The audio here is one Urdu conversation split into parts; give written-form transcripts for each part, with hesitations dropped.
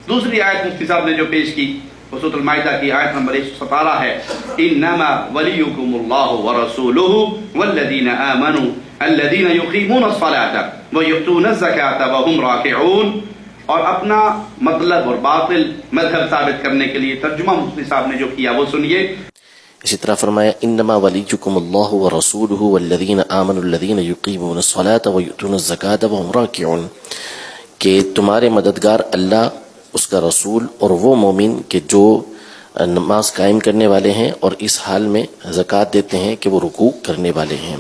دوسری آیت مفتی صاحب نے جو پیش کی وہ سورۃ المائدہ کی آیت نمبر 117 ہے، انما ولیکم اللہ ورسولہ والذین آمنوا الذین یقیمون الصلاۃ ویؤتون الزکاۃ وهم راکعون. اور اپنا مطلب اور باطل مذہب ثابت کرنے کے لیے ترجمہ مفتی صاحب نے جو کیا وہ سنیے. اسی طرح فرمایا انما ولیکم اللہ ورسولہ والذین آمنوا الذین یقیمون الصلاۃ ویؤتون الزکاۃ وهم راکعون، کہ تمہارے مددگار اللہ، اس کا رسول اور وہ مومن کہ جو نماز قائم کرنے والے ہیں اور اس حال میں زکوٰۃ دیتے ہیں کہ وہ رکوع کرنے والے ہیں.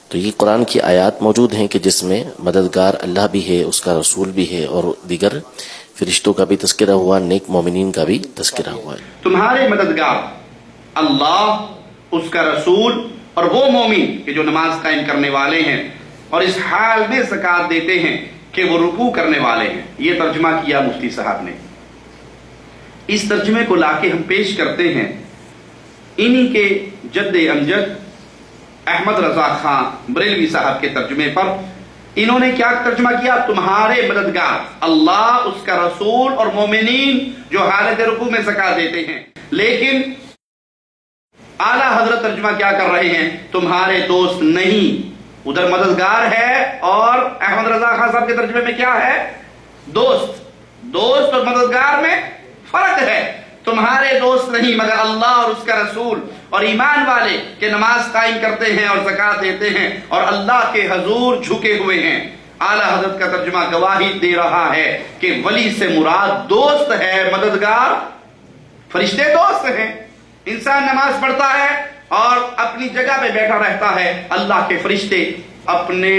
تو یہ قرآن کی آیات موجود ہیں کہ جس میں مددگار اللہ بھی ہے، اس کا رسول بھی ہے، اور دیگر فرشتوں کا بھی تذکرہ ہوا، نیک مومنین کا بھی تذکرہ ہوا ہے. تمہارے مددگار اللہ، اس کا رسول اور وہ مومن کہ جو نماز قائم کرنے والے ہیں اور اس حال میں زکوٰۃ دیتے ہیں کہ وہ رکوع کرنے والے ہیں. یہ ترجمہ کیا مفتی صاحب نے. اس ترجمے کو لا کے ہم پیش کرتے ہیں انہی کے جد امجد احمد رضا خان بریلوی صاحب کے ترجمے پر. انہوں نے کیا ترجمہ کیا؟ تمہارے مددگار اللہ، اس کا رسول اور مومنین جو حالت رکوع میں زکوٰۃ دیتے ہیں. لیکن اعلیٰ حضرت ترجمہ کیا کر رہے ہیں؟ تمہارے دوست نہیں. ادھر مددگار ہے اور احمد رضا خان صاحب کے ترجمے میں کیا ہے؟ دوست. دوست اور مددگار میں فرق ہے. تمہارے دوست نہیں مگر اللہ اور اس کا رسول اور ایمان والے کہ نماز قائم کرتے ہیں اور زکوٰۃ دیتے ہیں اور اللہ کے حضور جھکے ہوئے ہیں. اعلیٰ حضرت کا ترجمہ گواہی دے رہا ہے کہ ولی سے مراد دوست ہے، مددگار فرشتے دوست ہیں. انسان نماز پڑھتا ہے اور اپنی جگہ پہ بیٹھا رہتا ہے، اللہ کے فرشتے اپنے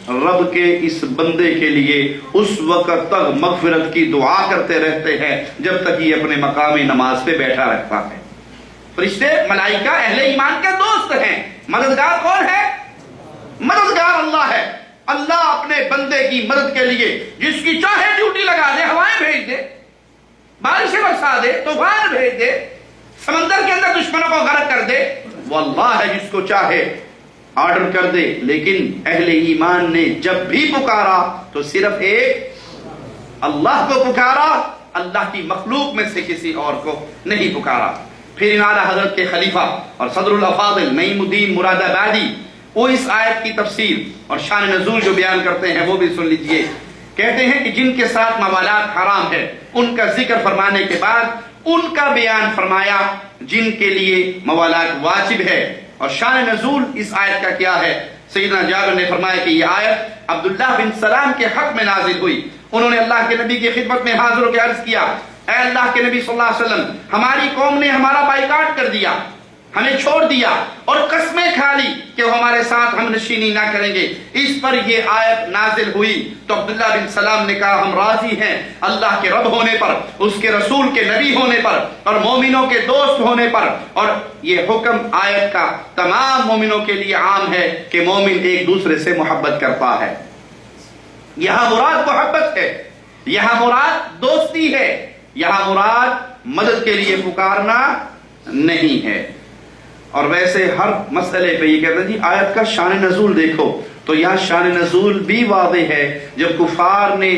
رب کے اس بندے کے لیے اس وقت تک مغفرت کی دعا کرتے رہتے ہیں جب تک یہ اپنے مقامی نماز پہ بیٹھا رہتا ہے. فرشتے ملائکہ اہل ایمان کے دوست ہیں. مددگار کون ہے؟ مددگار اللہ ہے. اللہ اپنے بندے کی مدد کے لیے جس کی چاہے ڈیوٹی لگا دے، ہوائیں بھیج دے، بارشیں برسا دے، طوفان بھیج دے، سمندر کے اندر دشمنوں کو غرق کر دے. وہ اللہ ہے جس کو چاہے آرڈر کر دے. لیکن اہل ایمان نے جب بھی پکارا تو صرف ایک اللہ کو پکارا، اللہ کی مخلوق میں سے کسی اور کو نہیں پکارا. پھر اعلیٰ حضرت کے خلیفہ اور صدر الافاضل نعیم الدین مراد آبادی وہ اس آیت کی تفسیر اور شان نزول جو بیان کرتے ہیں وہ بھی سن لیجئے. کہتے ہیں کہ جن کے ساتھ موالات حرام ہے ان کا ذکر فرمانے کے بعد ان کا بیان فرمایا جن کے لیے موالات واجب ہے. اور شان نزول اس آیت کا کیا ہے؟ سیدنا جابر نے فرمایا کہ یہ آیت عبداللہ بن سلام کے حق میں نازل ہوئی. انہوں نے اللہ کے نبی کی خدمت میں حاضر ہو کے عرض کیا، اے اللہ کے نبی صلی اللہ علیہ وسلم، ہماری قوم نے ہمارا بائیکاٹ کر دیا، ہمیں چھوڑ دیا اور قسمیں کھا لی کہ وہ ہمارے ساتھ ہم نشینی نہ کریں گے. اس پر یہ آیت نازل ہوئی تو عبداللہ بن سلام نے کہا ہم راضی ہیں اللہ کے رب ہونے پر، اس کے رسول کے نبی ہونے پر اور مومنوں کے دوست ہونے پر. اور یہ حکم آیت کا تمام مومنوں کے لیے عام ہے کہ مومن ایک دوسرے سے محبت کرتا ہے. یہاں مراد محبت ہے، یہاں مراد دوستی ہے، یہاں مراد مدد کے لیے پکارنا نہیں ہے. اور ویسے ہر مسئلے پہ یہ کہتے ہیں جی آیت کا شان نزول دیکھو، تو یہاں شان نزول بھی واضح ہے. جب کفار نے،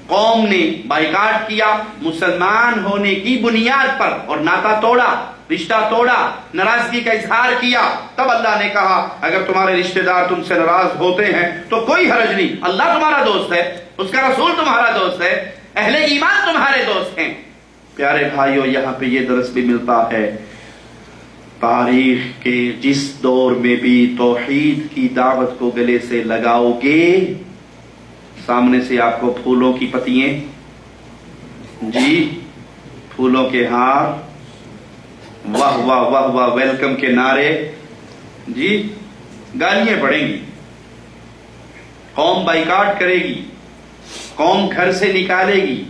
قوم نے بائیکاٹ کیا مسلمان ہونے کی بنیاد پر اور ناتا توڑا، رشتہ توڑا، ناراضگی کا اظہار کیا، تب اللہ نے کہا اگر تمہارے رشتہ دار تم سے ناراض ہوتے ہیں تو کوئی حرج نہیں، اللہ تمہارا دوست ہے، اس کا رسول تمہارا دوست ہے، اہل ایمان تمہارے دوست ہیں. پیارے بھائیو، یہاں پہ یہ درس بھی ملتا ہے تاریخ کے جس دور میں بھی توحید کی دعوت کو گلے سے لگاؤ گے سامنے سے آپ کو پھولوں کی پتیاں، جی پھولوں کے ہار، واہ واہ واہ واہ ویلکم کے نعرے، جی گالیاں پڑیں گی، قوم بائیکاٹ کرے گی، قوم گھر سے نکالے گی،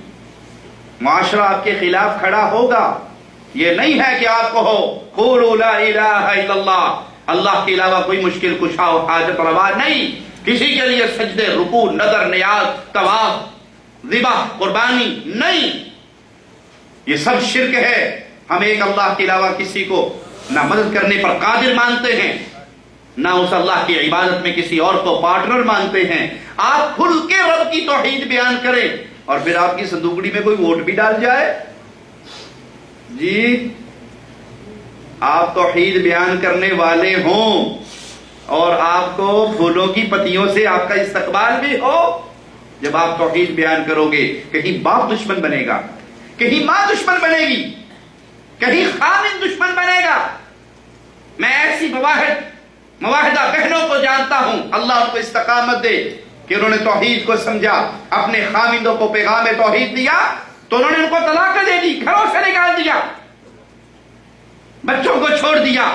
معاشرہ آپ کے خلاف کھڑا ہوگا. یہ نہیں ہے کہ آپ کو ہو قولوا لا الہ الا اللہ، اللہ کے علاوہ کوئی مشکل کشا و حاجت روا نہیں، کسی کے لیے سجدے، رکوع، نظر، نیاز، طواف، ذبح، قربانی نہیں، یہ سب شرک ہے. ہم ایک اللہ کے علاوہ کسی کو نہ مدد کرنے پر قادر مانتے ہیں، نہ اس اللہ کی عبادت میں کسی اور کو پارٹنر مانتے ہیں. آپ کھل کے رب کی توحید بیان کریں اور پھر آپ کی صندوقڑی میں کوئی ووٹ بھی ڈال جائے؟ جی آپ توحید بیان کرنے والے ہوں اور آپ کو پھولوں کی پتیوں سے آپ کا استقبال بھی ہو، جب آپ توحید بیان کرو گے کہیں باپ دشمن بنے گا، کہیں ماں دشمن بنے گی، کہیں خامن دشمن بنے گا۔ میں ایسی مواحدہ بہنوں کو جانتا ہوں، اللہ ان کو استقامت دے کہ انہوں نے توحید کو سمجھا، اپنے خامندوں کو پیغام توحید دیا تو انہوں نے ان کو طلاق دے دی، گھروں سے نکال دیا، بچوں کو چھوڑ دیا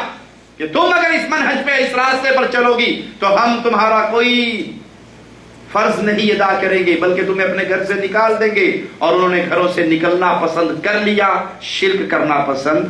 کہ تم اگر اس منہج پہ اس راستے پر چلو گی تو ہم تمہارا کوئی فرض نہیں ادا کریں گے بلکہ تمہیں اپنے گھر سے نکال دیں گے، اور انہوں نے گھروں سے نکلنا پسند کر لیا، شرک کرنا پسند